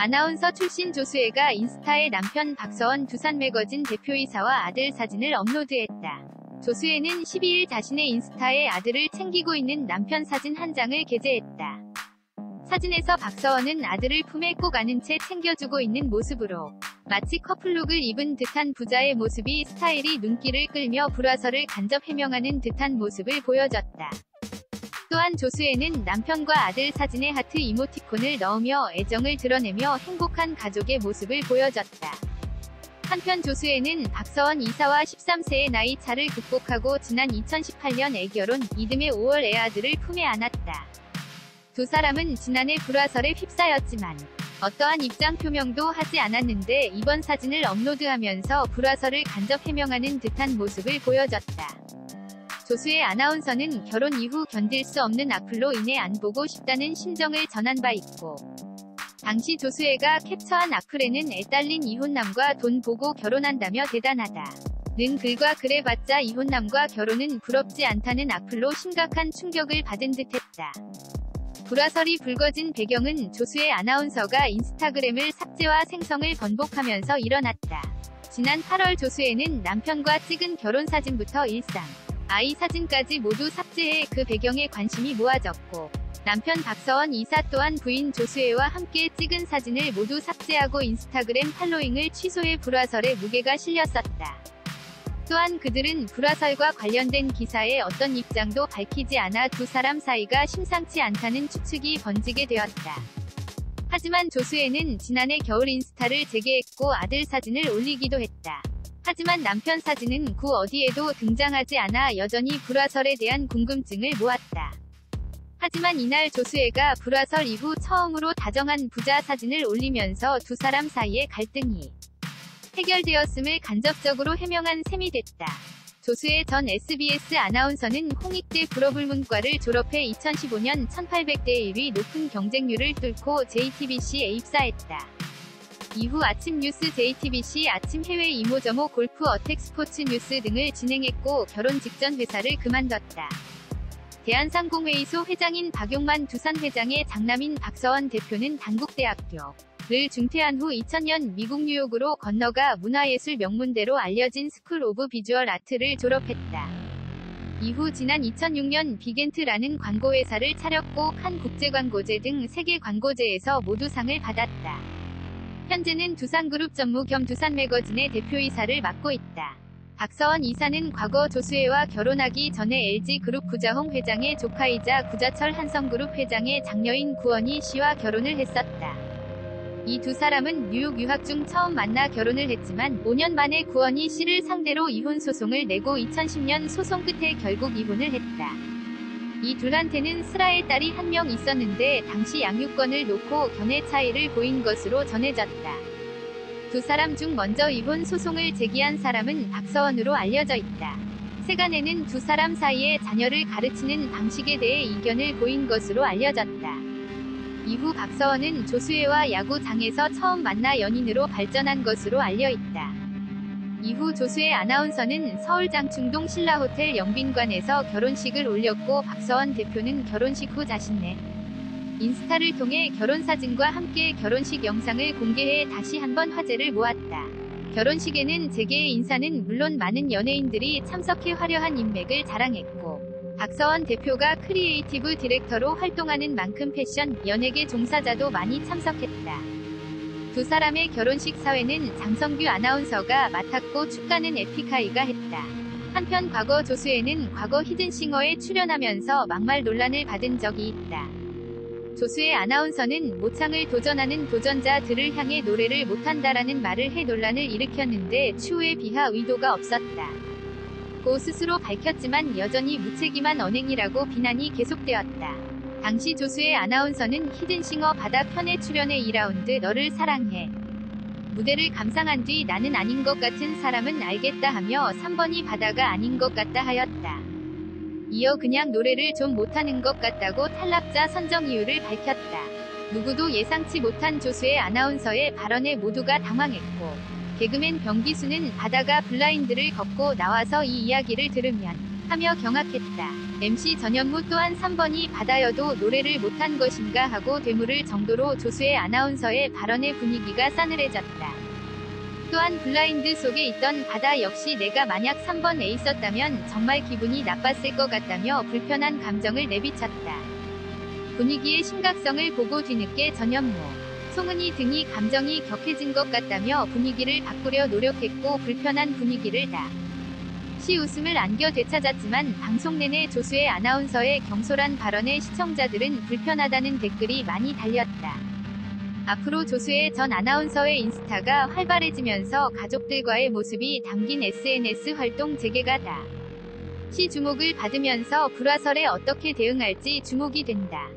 아나운서 출신 조수혜가 인스타에 남편 박서원 두산매거진 대표이사와 아들 사진을 업로드했다. 조수혜는 12일 자신의 인스타에 아들을 챙기고 있는 남편 사진 한 장을 게재했다. 사진에서 박서원은 아들을 품에 꼭 안은 채 챙겨주고 있는 모습으로 마치 커플룩을 입은 듯한 부자의 모습이 스타일이 눈길을 끌며 불화설을 간접 해명하는 듯한 모습을 보여줬다. 또한 조수혜는 남편과 아들 사진에 하트 이모티콘을 넣으며 애정을 드러내며 행복한 가족의 모습을 보여줬다. 한편 조수혜는 박서원 이사와 13세의 나이 차를 극복하고 지난 2018년 애결혼, 이듬해 5월 애아들을 품에 안았다. 두 사람은 지난해 불화설에 휩싸였지만 어떠한 입장 표명도 하지 않았는데 이번 사진을 업로드하면서 불화설을 간접 해명하는 듯한 모습을 보여줬다. 조수혜 아나운서는 결혼 이후 견딜 수 없는 악플로 인해 안 보고 싶다는 심정을 전한 바 있고, 당시 조수혜가 캡처한 악플에는 애딸린 이혼남과 돈 보고 결혼한다며 대단하다 는 글과 그래봤자 이혼남과 결혼은 부럽지 않다는 악플로 심각한 충격을 받은 듯했다. 불화설이 불거진 배경은 조수혜 아나운서가 인스타그램을 삭제와 생성을 번복하면서 일어났다. 지난 8월 조수혜는 남편과 찍은 결혼사진부터 일상, 아이 사진까지 모두 삭제해 그 배경에 관심이 모아졌고, 남편 박서원 이사 또한 부인 조수혜와 함께 찍은 사진을 모두 삭제하고 인스타그램 팔로잉을 취소해 불화설에 무게가 실렸었다. 또한 그들은 불화설과 관련된 기사에 어떤 입장도 밝히지 않아 두 사람 사이가 심상치 않다는 추측이 번지게 되었다. 하지만 조수혜는 지난해 겨울 인스타를 재개했고 아들 사진을 올리기도 했다. 하지만 남편 사진은 그 어디에도 등장하지 않아 여전히 불화설에 대한 궁금증을 모았다. 하지만 이날 조수혜가 불화설 이후 처음으로 다정한 부자 사진을 올리면서 두 사람 사이의 갈등이 해결되었음을 간접적으로 해명한 셈이 됐다. 조수혜 전 SBS 아나운서는 홍익대 불어불문과를 졸업해 2015년 1800대 1위 높은 경쟁률을 뚫고 JTBC에 입사했다. 이후 아침 뉴스 JTBC 아침 해외 이모저모 골프 어택 스포츠 뉴스 등을 진행했고 결혼 직전 회사를 그만뒀다. 대한상공회의소 회장인 박용만 두산 회장의 장남인 박서원 대표는 단국대학교를 중퇴한 후 2000년 미국 뉴욕으로 건너가 문화예술 명문대로 알려진 스쿨 오브 비주얼 아트를 졸업했다. 이후 지난 2006년 비겐트라는 광고회사를 차렸고 칸 국제광고제 등 세계 광고제에서 모두 상을 받았다. 현재는 두산그룹 전무 겸 두산매거진의 대표이사를 맡고 있다. 박서원 이사는 과거 조수혜와 결혼하기 전에 LG그룹 구자홍 회장의 조카이자 구자철 한성그룹 회장의 장녀인 구원희 씨와 결혼을 했었다. 이 두 사람은 뉴욕 유학 중 처음 만나 결혼을 했지만 5년 만에 구원희 씨를 상대로 이혼 소송을 내고 2010년 소송 끝에 결국 이혼을 했다. 이 둘한테는 슬아의 딸이 한 명 있었는데 당시 양육권을 놓고 견해 차이를 보인 것으로 전해졌다. 두 사람 중 먼저 이혼 소송을 제기한 사람은 박서원으로 알려져 있다. 세간에는 두 사람 사이에 자녀를 가르치는 방식에 대해 이견을 보인 것으로 알려졌다. 이후 박서원은 조수혜와 야구장에서 처음 만나 연인으로 발전한 것으로 알려있다. 이후 조수혜 아나운서는 서울 장충동 신라호텔 영빈관에서 결혼식을 올렸고 박서원 대표는 결혼식 후 자신의 인스타를 통해 결혼사진과 함께 결혼식 영상을 공개해 다시 한번 화제를 모았다. 결혼식에는 재계의 인사는 물론 많은 연예인들이 참석해 화려한 인맥을 자랑했고, 박서원 대표가 크리에이티브 디렉터로 활동하는 만큼 패션, 연예계 종사자도 많이 참석했다. 두 사람의 결혼식 사회는 장성규 아나운서가 맡았고 축가는 에픽하이가 했다. 한편 과거 조수혜는 과거 히든싱어에 출연하면서 막말 논란을 받은 적이 있다. 조수혜 아나운서는 모창을 도전하는 도전자들을 향해 노래를 못한다라는 말을 해 논란을 일으켰는데 추후에 비하 의도가 없었다. 고 스스로 밝혔지만 여전히 무책임한 언행이라고 비난이 계속되었다. 당시 조수혜 아나운서는 히든싱어 바다편에 출연해 2라운드 너를 사랑해 무대를 감상한 뒤 나는 아닌 것 같은 사람은 알겠다 하며 3번이 바다가 아닌 것 같다 하였다. 이어 그냥 노래를 좀 못하는 것 같다고 탈락자 선정 이유를 밝혔다. 누구도 예상치 못한 조수혜 아나운서의 발언에 모두가 당황했고, 개그맨 병기수는 바다가 블라인드를 걷고 나와서 이 이야기를 들으면 하며 경악했다. MC 전현무 또한 3번이 바다여도 노래를 못한 것인가 하고 되물을 정도로 조수의 아나운서의 발언에 분위기가 싸늘해졌다. 또한 블라인드 속에 있던 바다 역시 내가 만약 3번에 있었다면 정말 기분이 나빴을 것 같다며 불편한 감정을 내비쳤다. 분위기의 심각성을 보고 뒤늦게 전현무, 송은이 등이 감정이 격해진 것 같다며 분위기를 바꾸려 노력했고 불편한 분위기를 다시 웃음을 안겨 되찾았지만 방송 내내 조수의 아나운서의 경솔한 발언에 시청자들은 불편하다는 댓글이 많이 달렸다. 앞으로 조수의 전 아나운서의 인스타가 활발해지면서 가족들과의 모습이 담긴 SNS 활동 재개가 다시 주목을 받으면서 불화설에 어떻게 대응할지 주목이 된다.